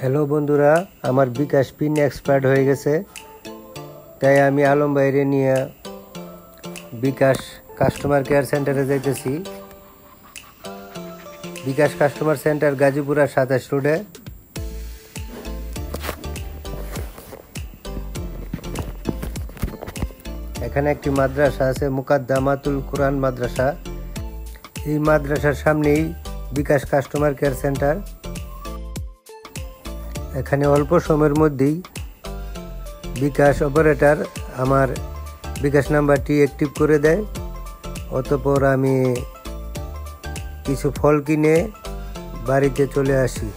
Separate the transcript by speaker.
Speaker 1: Hello বন্ধুরা, আমার বিকাশ pin expired হয়ে গেছে, তাই আমি আলম বাইরে নিয়ে বিকাশ কাস্টমার কেয়ার সেন্টারে যাইতেছি। বিকাশ কাস্টমার সেন্টার গাজীপুরা 27 রোডে। এখানে একটি মাদ্রাসা আছে, মুকাদ্দামাতুল কুরআন মাদ্রাসা। এই মাদ্রাসার সামনেই বিকাশ কাস্টমার কেয়ার সেন্টার। এখানে অল্প সময়ের মধ্যেই বিকাশ অপারেটর আমার বিকাশ নাম্বারটি অ্যাক্টিভ করে দেয়। অতঃপর আমি কিছু ফল কিনে বাড়িতে চলে আসি।